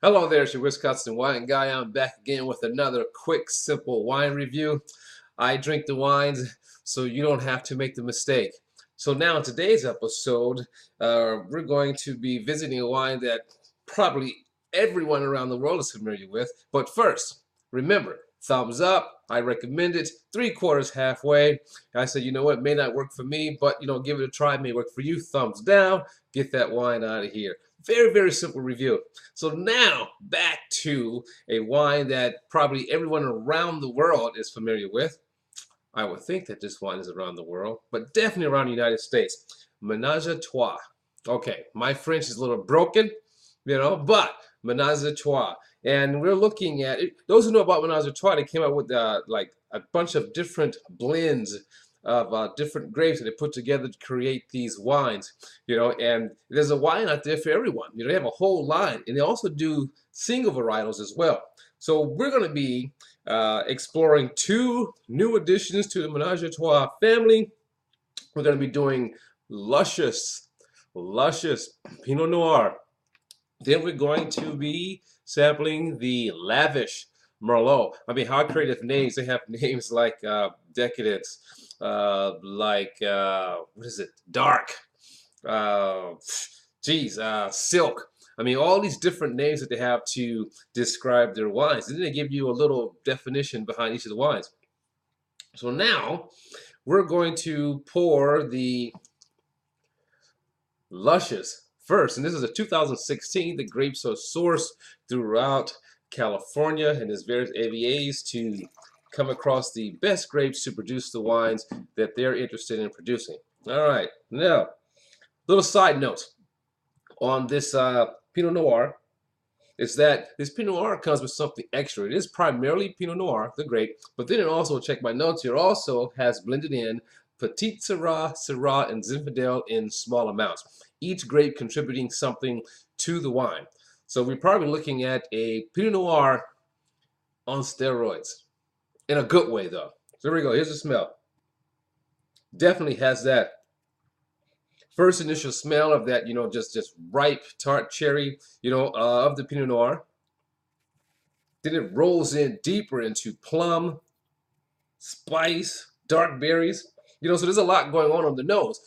Hello there, it's your Wisconsin wine guy. I'm back again with another quick, simple wine review. I drink the wines so you don't have to make the mistake. So now in today's episode, we're going to be visiting a wine that probably everyone around the world is familiar with. But first, remember, thumbs up. I recommend it. 3/4 halfway. I said, you know what, it may not work for me, but give it a try. It may work for you. Thumbs down. Get that wine out of here. Very, very simple review. So now back to a wine that probably everyone around the world is familiar with. I would think that this wine is around the world, but definitely around the United States. Menage a Trois. Okay, my French is a little broken, but Menage a Trois. And we're looking at it. Those who know about Menage a Trois, they came out with like a bunch of different blends of different grapes that they put together to create these wines, and there's a wine out there for everyone. They have a whole line, and they also do single varietals as well. So we're going to be exploring two new additions to the Menage a Trois family. We're going to be doing luscious Pinot Noir. Then we're going to be sampling the lavish Merlot. I mean, how creative names. They have names like Decadence, what is it? Dark. Uh, Silk. I mean, all these different names that they have to describe their wines. And then they give you a little definition behind each of the wines. So now we're going to pour the luscious first. And this is a 2016. The grapes are sourced throughout California, and there's various AVAs to come across the best grapes to produce the wines that they're interested in producing. All right, now, little side note on this Pinot Noir is that this Pinot Noir comes with something extra. It is primarily Pinot Noir, the grape, but then it also, check my notes here, also has blended in Petit Syrah, Syrah, and Zinfandel in small amounts, each grape contributing something to the wine. So we're probably looking at a Pinot Noir on steroids. In a good way, though. So here we go. Here's the smell. Definitely has that first initial smell of that, just ripe tart cherry, of the Pinot Noir. Then it rolls in deeper into plum, spice, dark berries. So there's a lot going on the nose.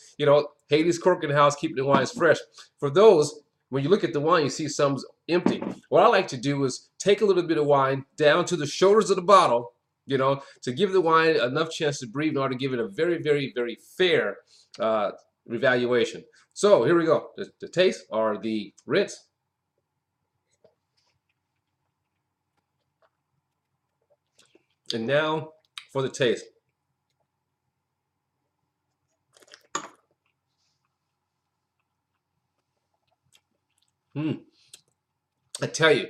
Haley's Corking House, keeping the wines fresh. For those, when you look at the wine, you see some's empty. What I like to do is take a little bit of wine down to the shoulders of the bottle, to give the wine enough chance to breathe in order to give it a very, very, very fair evaluation. So here we go. The taste are the rinse. And now for the taste. I tell you,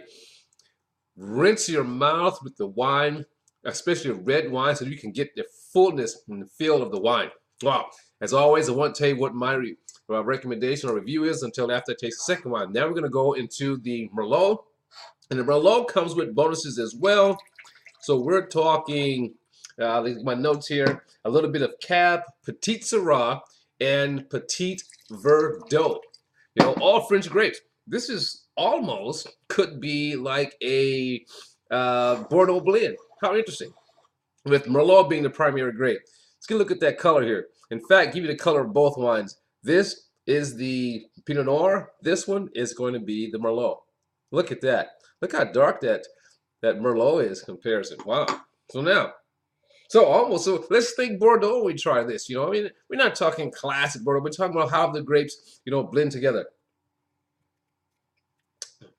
rinse your mouth with the wine, especially red wine, so you can get the fullness and the feel of the wine. Wow. As always, I won't tell you what my recommendation or review is until after I taste the second wine. Now we're going to go into the Merlot. And the Merlot comes with bonuses as well. So we're talking, my notes here, a little bit of Cab, Petit Syrah, and Petit Verdot. All French grapes. This is almost could be like a Bordeaux blend. How interesting. With Merlot being the primary grape. Let's get a look at that color here. In fact, give you the color of both wines. This is the Pinot Noir. This one is going to be the Merlot. Look at that. Look how dark that Merlot is in comparison. Wow. So let's think Bordeaux when we try this. I mean, we're not talking classic Bordeaux. We're talking about how the grapes, blend together.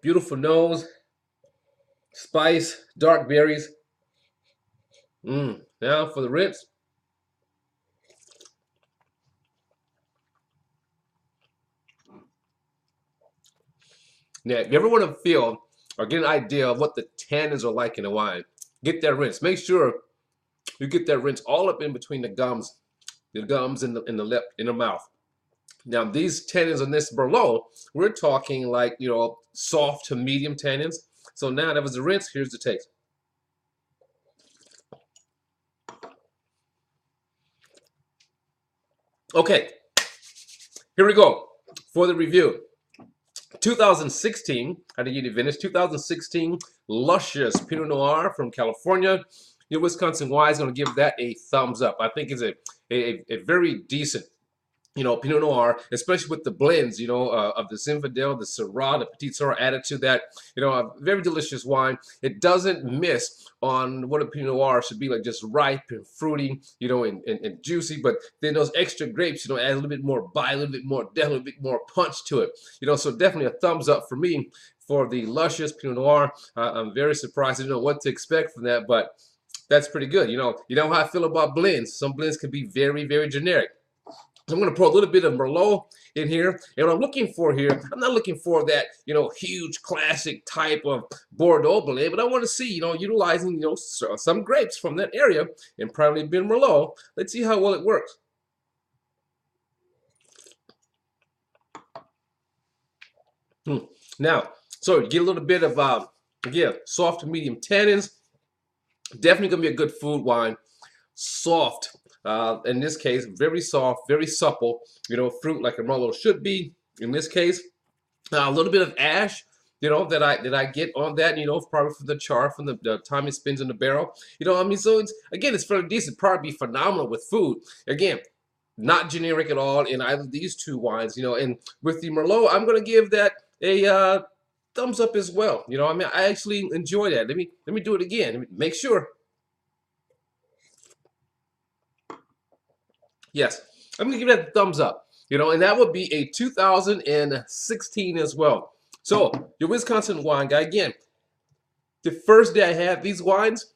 Beautiful nose, spice, dark berries. Now for the rinse. Now, if you ever want to feel or get an idea of what the tannins are like in a wine, get that rinse. Make sure you get that rinse all up in between the gums and the lip, in the mouth. Now, these tannins on this Merlot, we're talking like, soft to medium tannins. So now that was the rinse, here's the taste. Okay, here we go for the review. 2016, I didn't get it finished. 2016 Luscious Pinot Noir from California. Your Wisconsin wine is going to give that a thumbs up. I think it's a very decent, Pinot Noir, especially with the blends, of the Zinfandel, the Syrah, the Petit Syrah added to that. A very delicious wine. It doesn't miss on what a Pinot Noir should be like, just ripe and fruity, and juicy. But then those extra grapes, add a little bit more bite, a little bit more depth, a little bit more punch to it. So definitely a thumbs up for me for the Luscious Pinot Noir. I'm very surprised. I didn't know what to expect from that, but that's pretty good. You know how I feel about blends. Some blends can be very, very generic. So I'm going to pour a little bit of Merlot in here. And what I'm looking for here, I'm not looking for that, huge classic type of Bordeaux blend, but I want to see, utilizing, some grapes from that area and probably been Merlot. Let's see how well it works. Now, so you get a little bit of, again, soft to medium tannins. Definitely going to be a good food wine. Soft. In this case, very soft, very supple, fruit like a Merlot should be. In this case, a little bit of ash, that I get on that, probably from the char, from the time it spins in the barrel. So it's fairly decent, probably be phenomenal with food. Again, not generic at all in either of these two wines, and with the Merlot, I'm going to give that a thumbs up as well. I actually enjoy that. Let me do it again. Let me make sure. Yes, I'm going to give that a thumbs up, and that would be a 2016 as well. So, your Wisconsin wine guy, again, the first day I had these wines,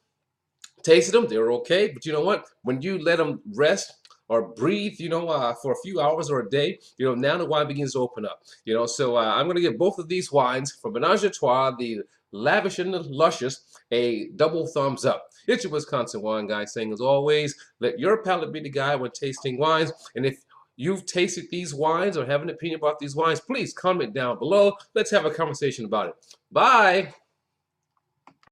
tasted them, they were okay, but you know what? When you let them rest or breathe, for a few hours or a day, now the wine begins to open up, So I'm going to give both of these wines from Menage a Trois, the Lavish and the Luscious, a double thumbs up. It's your Wisconsin wine guy saying, as always, let your palate be the guide when tasting wines. And if you've tasted these wines or have an opinion about these wines, please comment down below. Let's have a conversation about it. Bye.